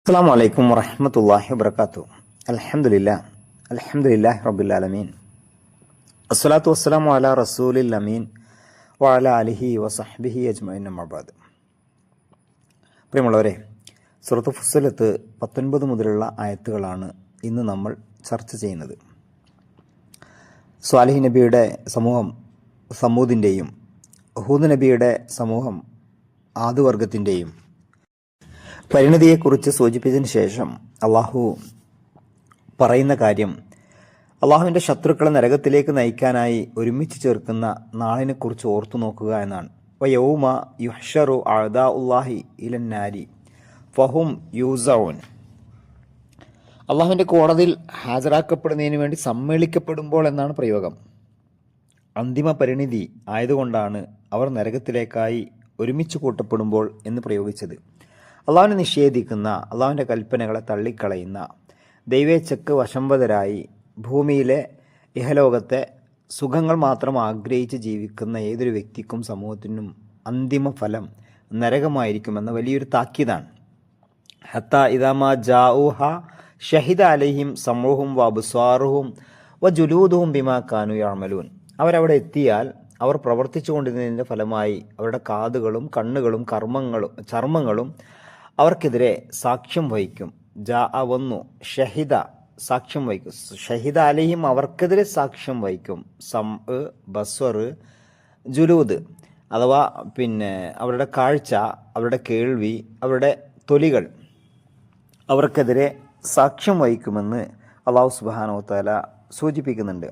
അസ്സലാമു അലൈക്കും വറഹ്മത്തുള്ളാഹി വബറകാതുഹു. അൽഹംദുലില്ലാഹി റബ്ബിൽ ആലമീൻ. അസ്സലാത്തു വസ്സലാമു അലാ റസൂലിൽ അമീൻ വഅലാ ആലിഹി വസഹ്ബിഹി അജ്മഈൻ. അമ്മാ ബഅദ്. പ്രിയമുള്ളവരെ, സൂറത്ത് ഫുസ്സിലത്ത് 19 മുതലുള്ള ആയത്തുകളാണ് ഇന്ന് നമ്മൾ ചർച്ച ചെയ്യുന്നത്. സ്വാലിഹ് നബിയുടെ സമൂഹം സമൂദിൻ്റെയും ഹൂദ് നബിയുടെ സമൂഹം ആദ് വർഗത്തിൻ്റെയും പരിണതിയെക്കുറിച്ച് സൂചിപ്പിച്ചതിന് ശേഷം അള്ളാഹു പറയുന്ന കാര്യം, അള്ളാഹുവിൻ്റെ ശത്രുക്കളെ നരകത്തിലേക്ക് നയിക്കാനായി ഒരുമിച്ച് ചേർക്കുന്ന നാളിനെക്കുറിച്ച് ഓർത്തു നോക്കുക എന്നാണ്. വയൗമ യുഹ്ശറു അഅദാഉല്ലാഹി ഇലന്നാരി ഫഹും യൂസഊൻ. അള്ളാഹുവിൻ്റെ കോടതിയിൽ ഹാജരാക്കപ്പെടുന്നതിന് വേണ്ടി സമ്മേളിക്കപ്പെടുമ്പോൾ എന്നാണ് പ്രയോഗം. അന്തിമ പരിണിതി ആയതുകൊണ്ടാണ് അവർ നരകത്തിലേക്കായി ഒരുമിച്ച് കൂട്ടപ്പെടുമ്പോൾ എന്ന് പ്രയോഗിച്ചത്. അള്ളാഹുവിനെ നിഷേധിക്കുന്ന, അള്ളാഹുവിൻ്റെ കൽപ്പനകളെ തള്ളിക്കളയുന്ന, ദൈവേച്ഛക്ക് വശംവദരായി ഭൂമിയിലെ ഇഹലോകത്തെ സുഖങ്ങൾ മാത്രം ആഗ്രഹിച്ച് ജീവിക്കുന്ന ഏതൊരു വ്യക്തിക്കും സമൂഹത്തിനും അന്തിമ ഫലം നരകമായിരിക്കുമെന്ന വലിയൊരു താക്കീതാണ്. ഹത്താ ഇദാമാ ജാഊഹ ഷഹിദ അലൈഹിം സമൂഹും വഅബ്സാറുഹും വജുലൂദുഹും ബിമാ കാനൂ യഅമലൂൻ. അവരവിടെ എത്തിയാൽ അവർ പ്രവർത്തിച്ചു കൊണ്ടിരുന്നതിൻ്റെ ഫലമായി അവരുടെ കാതുകളും കണ്ണുകളും ചർമ്മങ്ങളും അവർക്കെതിരെ സാക്ഷ്യം വഹിക്കും. വന്നു ഷഹിദ സാക്ഷ്യം വഹിക്കും. ഷഹിദ അലൈഹിം അവർക്കെതിരെ സാക്ഷ്യം വഹിക്കും. ബസ്വർ ജുലൂദ് അഥവാ അവരുടെ കാഴ്ച, അവരുടെ കേൾവി, അവരുടെ തൊലികൾ അവർക്കെതിരെ സാക്ഷ്യം വഹിക്കുമെന്ന് അല്ലാഹു സുബ്ഹാനഹു വ തആല സൂചിപ്പിക്കുന്നുണ്ട്.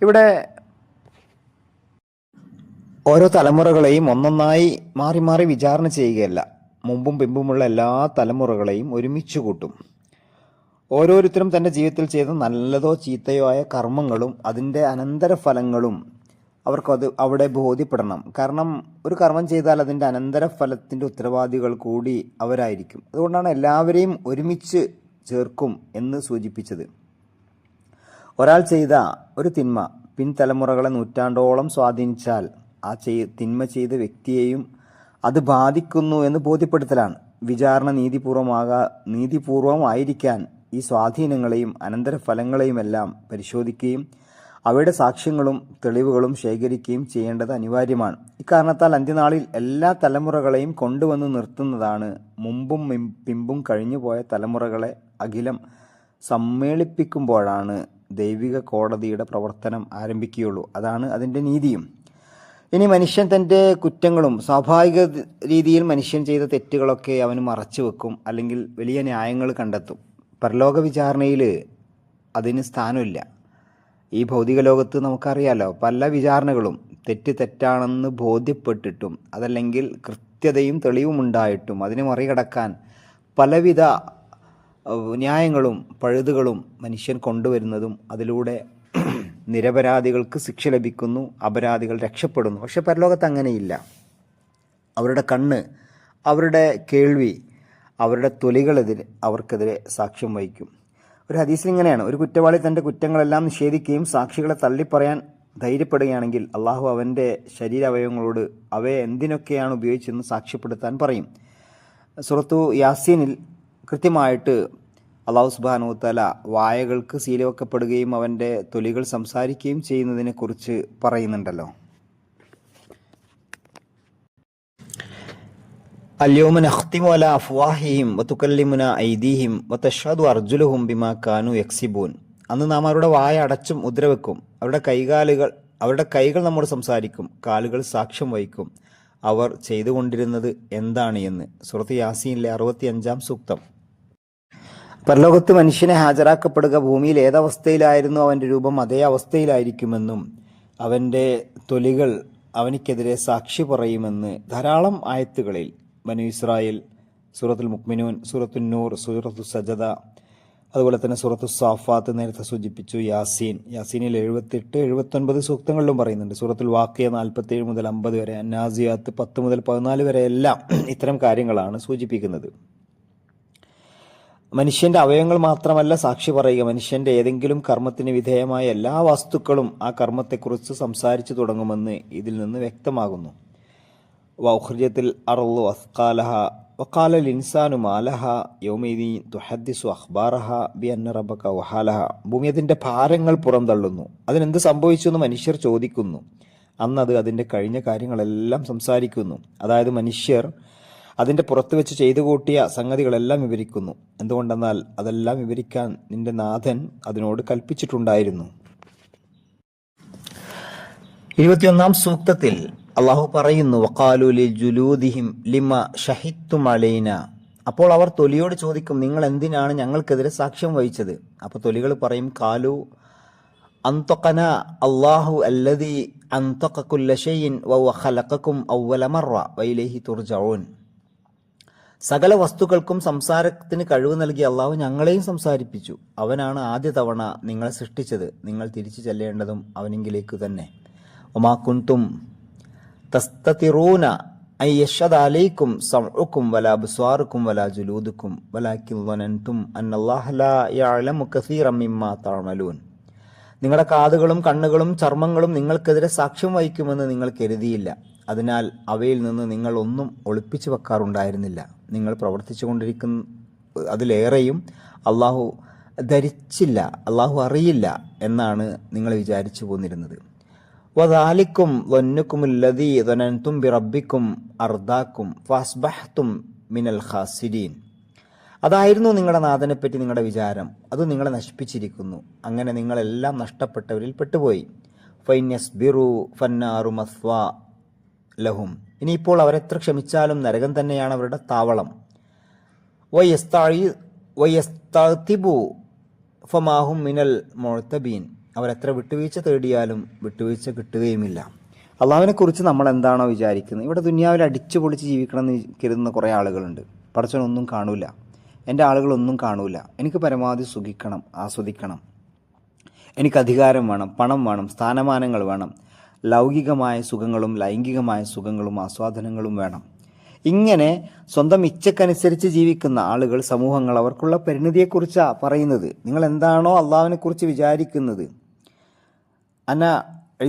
ഇവിടെ ഓരോ തലമുറകളെയും ഒന്നൊന്നായി മാറി മാറി വിചാരണ ചെയ്യുകയല്ല, മുമ്പും പിമ്പുമുള്ള എല്ലാ തലമുറകളെയും ഒരുമിച്ച് കൂട്ടും. ഓരോരുത്തരും തൻ്റെ ജീവിതത്തിൽ ചെയ്ത നല്ലതോ ചീത്തയോ ആയ കർമ്മങ്ങളും അതിൻ്റെ അനന്തരഫലങ്ങളും അവർക്കത് അവിടെ ബോധ്യപ്പെടണം. കാരണം ഒരു കർമ്മം ചെയ്താൽ അതിൻ്റെ അനന്തരഫലത്തിൻ്റെ ഉത്തരവാദികൾ കൂടി അവരായിരിക്കും. അതുകൊണ്ടാണ് എല്ലാവരെയും ഒരുമിച്ച് ചേർക്കും എന്ന് സൂചിപ്പിച്ചത്. ഒരാൾ ചെയ്ത ഒരു തിന്മ പിൻതലമുറകളെ നൂറ്റാണ്ടോളം സ്വാധീനിച്ചാൽ ആ തിന്മ ചെയ്ത വ്യക്തിയെയും അത് ബാധിക്കുന്നു എന്ന് ബോധ്യപ്പെടുത്തലാണ്. വിചാരണ നീതിപൂർവമായിരിക്കാൻ ഈ സ്വാധീനങ്ങളെയും അനന്തരഫലങ്ങളെയുമെല്ലാം പരിശോധിക്കുകയും അവയുടെ സാക്ഷ്യങ്ങളും തെളിവുകളും ശേഖരിക്കുകയും ചെയ്യേണ്ടത് അനിവാര്യമാണ്. ഇക്കാരണത്താൽ അന്ത്യനാളിൽ എല്ലാ തലമുറകളെയും കൊണ്ടുവന്ന് നിർത്തുന്നതാണ് മുമ്പും പിമ്പും കഴിഞ്ഞുപോയ തലമുറകളെ അഖിലം സമ്മേളിപ്പിക്കുമ്പോഴാണ് ദൈവിക കോടതിയുടെ പ്രവർത്തനം ആരംഭിക്കുകയുള്ളൂ. അതാണ് അതിൻ്റെ നീതിയും. ഇനി മനുഷ്യൻ തൻ്റെ കുറ്റങ്ങളും സ്വാഭാവിക രീതിയിൽ മനുഷ്യൻ ചെയ്ത തെറ്റുകളൊക്കെ അവന് മറച്ചു വെക്കും, അല്ലെങ്കിൽ വലിയ ന്യായങ്ങൾ കണ്ടെത്തും. പരലോക വിചാരണയിൽ അതിന് സ്ഥാനമില്ല. ഈ ഭൗതിക ലോകത്ത് നമുക്കറിയാലോ, പല വിചാരണകളും തെറ്റാണെന്ന് ബോധ്യപ്പെട്ടിട്ടും അതല്ലെങ്കിൽ കൃത്യതയും തെളിവും ഉണ്ടായിട്ടും അതിനെ മറികടക്കാൻ പലവിധ ന്യായങ്ങളും പഴുതുകളും മനുഷ്യൻ കൊണ്ടുവരുന്നതും അതിലൂടെ നിരപരാധികൾക്ക് ശിക്ഷ ലഭിക്കുന്നു, അപരാധികൾ രക്ഷപ്പെടുന്നു. പക്ഷെ പരലോകത്ത് അങ്ങനെയില്ല. അവരുടെ കണ്ണ്, അവരുടെ കേൾവി, അവരുടെ അവർക്കെതിരെ സാക്ഷ്യം വഹിക്കും. ഒരു ഹദീസിൽ ഇങ്ങനെയാണ്: ഒരു കുറ്റവാളി തൻ്റെ കുറ്റങ്ങളെല്ലാം നിഷേധിക്കുകയും സാക്ഷികളെ തള്ളിപ്പറയാൻ ധൈര്യപ്പെടുകയാണെങ്കിൽ അള്ളാഹു അവൻ്റെ ശരീരാവയവങ്ങളോട് അവയെ എന്തിനൊക്കെയാണ് ഉപയോഗിച്ചതെന്ന് സാക്ഷ്യപ്പെടുത്താൻ പറയും. സൂറത്തു യാസീനിൽ കൃത്യമായിട്ട് അല്ലാഹു സുബ്ഹാനഹു വ തആല വായകൾക്ക് സീൽ വെക്കപ്പെടുകയും അവൻ്റെ തൊലികൾ സംസാരിക്കുകയും ചെയ്യുന്നതിനെ കുറിച്ച് പറയുന്നുണ്ടല്ലോ. അൽയൗമ നഖ്തിമു അലാ അഫ്വാഹിഹിം വതുകല്ലിമുനാ ഐദീഹിം വതശ്ഹദു അർജുലുഹും ബിമാ കാനൂ യക്സിബൂൻ. അന്ന് നാം അവരുടെ വായ അടച്ചും മുദ്രവെക്കും, അവരുടെ കൈകൾ നമ്മോട് സംസാരിക്കും, കാലുകൾ സാക്ഷ്യം വഹിക്കും അവർ ചെയ്തുകൊണ്ടിരുന്നത് എന്താണ് എന്ന്. സൂറത്ത് യാസീനിലെ 65-ാം സൂക്തം. പരലോകത്ത് മനുഷ്യനെ ഹാജരാക്കപ്പെടുക ഭൂമിയിൽ ഏതവസ്ഥയിലായിരുന്നു അവൻ്റെ രൂപം അതേ അവസ്ഥയിലായിരിക്കുമെന്നും അവൻ്റെ തൊലികൾ അവനിക്കെതിരെ സാക്ഷി പറയുമെന്ന് ധാരാളം ആയത്തുകളിൽ ബനൂ ഇസ്രായേൽ, സൂറത്തുൽ മുഅ്മിനൂൻ, സൂറത്തുൻ നൂർ, സൂറത്തു സജദ, അതുപോലെ തന്നെ സൂറത്തു സാഫാത്ത് നേരത്തെ സൂചിപ്പിച്ചു, യാസീനിൽ 78-79 സൂക്തങ്ങളിലും പറയുന്നുണ്ട്. സൂറത്തുൽ വാഖിയ 47 മുതൽ 50 വരെ, നാസിയാത്ത് 10 മുതൽ 14 വരെ എല്ലാം ഇത്തരം കാര്യങ്ങളാണ് സൂചിപ്പിക്കുന്നത്. മനുഷ്യൻ്റെ അവയവങ്ങൾ മാത്രമല്ല സാക്ഷി പറയുക, മനുഷ്യൻ്റെ ഏതെങ്കിലും കർമ്മത്തിന് വിധേയമായ എല്ലാ വസ്തുക്കളും ആ കർമ്മത്തെക്കുറിച്ച് സംസാരിച്ചു തുടങ്ങുമെന്ന് ഇതിൽ നിന്ന് വ്യക്തമാകുന്നു. വൗഖ്രിജത്തിൽ അർളു അസ്കാലഹ വഖാലൽ ഇൻസാനു മാലഹ യൗമൈദി തുഹദ്ദിസു അഖ്ബാറഹ ബിഅന്ന റബ്ബക വഹാലഹ. ഭൂമി അതിൻ്റെ ഭാരങ്ങൾ പുറന്തള്ളുന്നു, അതിനെന്ത് സംഭവിച്ചു എന്ന് മനുഷ്യർ ചോദിക്കുന്നു. അന്നത് അതിൻ്റെ കഴിഞ്ഞ കാര്യങ്ങളെല്ലാം സംസാരിക്കുന്നു. അതായത് മനുഷ്യർ അതിൻ്റെ പുറത്ത് വെച്ച് ചെയ്തു കൂട്ടിയ സംഗതികളെല്ലാം വിവരിക്കുന്നു. എന്തുകൊണ്ടെന്നാൽ അതെല്ലാം വിവരിക്കാൻ നിന്റെ നാഥൻ അതിനോട് കൽപ്പിച്ചിട്ടുണ്ടായിരുന്നു. 21-ാം സൂക്തത്തിൽ അള്ളാഹു പറയുന്നു, വഖാലു ലിജുലൂദിഹിം ലിമ ഷഹിദ്തും അലൈന. അപ്പോൾ അവർ തൊലിയോട് ചോദിക്കും, നിങ്ങൾ എന്തിനാണ് ഞങ്ങൾക്കെതിരെ സാക്ഷ്യം വഹിച്ചത്? അപ്പോൾ തൊലികൾ പറയും, കാലു അൻതഖന അല്ലാഹു അല്ലദീ അൻതഖ കുല്ല ഷൈഇൻ വഹുവ ഖലഖകും അവ്വല മർറ വഇലൈഹി തുർജഊൻ. സകല വസ്തുക്കൾക്കും സംസാരത്തിന് കഴിവ് നൽകിയ അള്ളാഹു ഞങ്ങളെയും സംസാരിപ്പിച്ചു. അവനാണ് ആദ്യ തവണ നിങ്ങളെ സൃഷ്ടിച്ചത്. നിങ്ങൾ തിരിച്ചു ചെല്ലേണ്ടതും അവനെങ്കിലേക്ക് തന്നെ. വമാ കുൻതും തസ്തതിറൂന അൻ യശ്ഹദ അലൈക്കും സമഉക്കും വലാ അബ്സാറുക്കും വലാ ജുലൂദുക്കും വലാകിൻ ളനൻതും അന്നല്ലാഹ ലാ യഅലമു കസീറൻ മിമ്മാ തഅമലൂൻ. നിങ്ങളുടെ കാതുകളും കണ്ണുകളും ചർമ്മങ്ങളും നിങ്ങൾക്കെതിരെ സാക്ഷ്യം വഹിക്കുമെന്ന് നിങ്ങൾ കരുതിയില്ല. അതിനാൽ അവയിൽ നിന്ന് നിങ്ങൾ ഒന്നും ഒളിപ്പിച്ചു വെക്കാറുണ്ടായിരുന്നില്ല. നിങ്ങൾ പ്രവർത്തിച്ചു കൊണ്ടിരിക്കുന്ന അതിലേറെയും അള്ളാഹു ധരിച്ചില്ല, അള്ളാഹു അറിയില്ല എന്നാണ് നിങ്ങൾ വിചാരിച്ചു പോന്നിരുന്നത്. വദാലിക്കും വന്നുക്കുമുല്ലദീ ദനൻതും ബിറബ്ബിക്കും അർദാക്കും ഫഅസ്ബഹ്തും മിനൽ ഖാസിരീൻ. അതായിരുന്നു നിങ്ങളുടെ നാഥനെപ്പറ്റി നിങ്ങളുടെ വിചാരം, അത് നിങ്ങളെ നശിപ്പിച്ചിരിക്കുന്നു. അങ്ങനെ നിങ്ങളെല്ലാം നഷ്ടപ്പെട്ടവരിൽ പെട്ടുപോയി. ഫൈൻ യസ്ബിറു ഫന്നാറു മസ്വാ ലഹും. ഇനിയിപ്പോൾ അവരെത്ര ക്ഷമിച്ചാലും നരകം തന്നെയാണ് അവരുടെ താവളം. വയസ്തഅ്തിബു ഫമാഹും മിനൽ മുഅ്തബീൻ. അവരെത്ര വിട്ടുവീഴ്ച തേടിയാലും വിട്ടുവീഴ്ച കിട്ടുകയുമില്ല. അള്ളാഹുവിനെ കുറിച്ച് നമ്മൾ എന്താണോ വിചാരിക്കുന്നത്, ഇവിടെ ദുനിയാവിൽ അടിച്ചു പൊളിച്ച് ജീവിക്കണം എന്ന് കരുതുന്ന കുറേ ആളുകളുണ്ട്. പടച്ചവനൊന്നും കാണൂല, എൻ്റെ ആളുകളൊന്നും കാണൂല, എനിക്ക് പരമാവധി സുഖിക്കണം, ആസ്വദിക്കണം, എനിക്ക് അധികാരം വേണം, പണം വേണം, സ്ഥാനമാനങ്ങൾ വേണം, ലൗകികമായ സുഖങ്ങളും ലൈംഗികമായ സുഖങ്ങളും ആസ്വാദനങ്ങളും വേണം. ഇങ്ങനെ സ്വന്തം ഇച്ഛക്കനുസരിച്ച് ജീവിക്കുന്ന ആളുകൾ, സമൂഹങ്ങൾ അവർക്കുള്ള പരിണിതിയെക്കുറിച്ചാണ് പറയുന്നത്. നിങ്ങൾ എന്താണോ അള്ളാഹുവിനെ കുറിച്ച് വിചാരിക്കുന്നത്, അന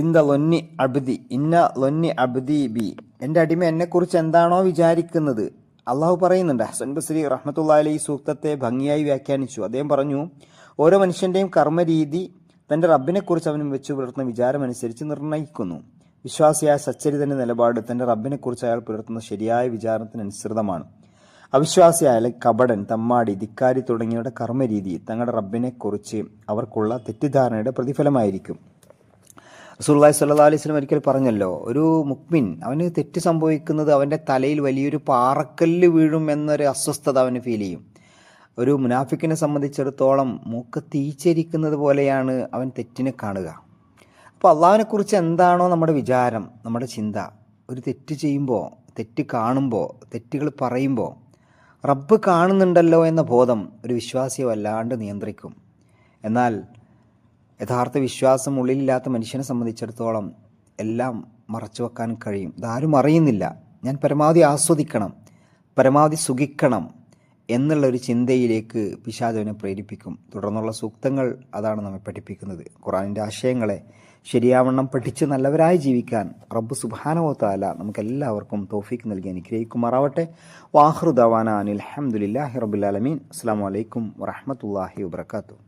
ഇന്ദ ലൊന്നി അബ്ദി ഇന്ന ലൊന്നി അബ്ദി ബി, എൻ്റെ അടിമ എന്നെക്കുറിച്ച് എന്താണോ വിചാരിക്കുന്നത്. അള്ളാഹു പറയുന്നുണ്ട്. ഹസൻ ബസ്രി റഹ്മത്തുള്ളാഹി അലൈഹി സൂക്തത്തെ ഭംഗിയായി വ്യാഖ്യാനിച്ചു. അദ്ദേഹം പറഞ്ഞു, ഓരോ മനുഷ്യൻ്റെയും കർമ്മരീതി തൻ്റെ റബ്ബിനെക്കുറിച്ച് അവനും വെച്ചു പുലർത്തുന്ന വിചാരമനുസരിച്ച് നിർണ്ണയിക്കുന്നു. വിശ്വാസിയായ സച്ചരിതൻ്റെ നിലപാട് തൻ്റെ റബ്ബിനെക്കുറിച്ച് അയാൾ പുലർത്തുന്ന ശരിയായ വിചാരത്തിനനുസൃതമാണ്. അവിശ്വാസിയായ കപടൻ, തമ്മാടി, ധിക്കാരി തുടങ്ങിയവരുടെ കർമ്മരീതി തങ്ങളുടെ റബ്ബിനെക്കുറിച്ച് അവർക്കുള്ള തെറ്റിദ്ധാരണയുടെ പ്രതിഫലമായിരിക്കും. റസൂലുള്ളാഹി സ്വല്ലല്ലാഹു അലൈഹി വസല്ലം ഒരിക്കൽ പറഞ്ഞല്ലോ, ഒരു മുഅ്മിൻ അവന് തെറ്റ് സംഭവിക്കുന്നത് അവൻ്റെ തലയിൽ വലിയൊരു പാറക്കല്ല് വീഴും എന്നൊരു അസ്വസ്ഥത അവന് ഫീൽ ചെയ്യും. ഒരു മുനാഫിക്കിനെ സംബന്ധിച്ചിടത്തോളം മൂക്ക് തീച്ചരിക്കുന്നത് പോലെയാണ് അവൻ തെറ്റിനെ കാണുക. അപ്പോൾ അള്ളാഹുവിനെക്കുറിച്ച് എന്താണോ നമ്മുടെ വിചാരം, നമ്മുടെ ചിന്ത, ഒരു തെറ്റ് ചെയ്യുമ്പോൾ, തെറ്റ് കാണുമ്പോൾ, തെറ്റുകൾ പറയുമ്പോൾ റബ്ബ് കാണുന്നുണ്ടല്ലോ എന്ന ബോധം ഒരു വിശ്വാസിയെ വല്ലാണ്ട് നിയന്ത്രിക്കും. എന്നാൽ യഥാർത്ഥ വിശ്വാസം ഉള്ളിലില്ലാത്ത മനുഷ്യനെ സംബന്ധിച്ചിടത്തോളം എല്ലാം മറച്ചു വെക്കാൻ കഴിയും. ഇതാരും അറിയുന്നില്ല, ഞാൻ പരമാവധി ആസ്വദിക്കണം, പരമാവധി സുഖിക്കണം എന്നുള്ളൊരു ചിന്തയിലേക്ക് പിശാചവനെ പ്രേരിപ്പിക്കും. തുടർന്നുള്ള സൂക്തങ്ങൾ അതാണ് നമ്മെ പഠിപ്പിക്കുന്നത്. ഖുർആനിൻ്റെ ആശയങ്ങളെ ശരിയാവണ്ണം പഠിച്ച് നല്ലവരായി ജീവിക്കാൻ റബ്ബ് സുബ്ഹാനഹു വ തആല നമുക്കെല്ലാവർക്കും തൗഫീഖ് നൽകി അനുഗ്രഹിക്കുമാറാവട്ടെ. വാഖിറു ദഅവാനാ അനിൽ ഹംദുലില്ലാഹി റബ്ബിൽ ആലമീൻ. അസ്സലാമു അലൈക്കും വറഹ്മത്തുള്ളാഹി വബറകാതുഹു.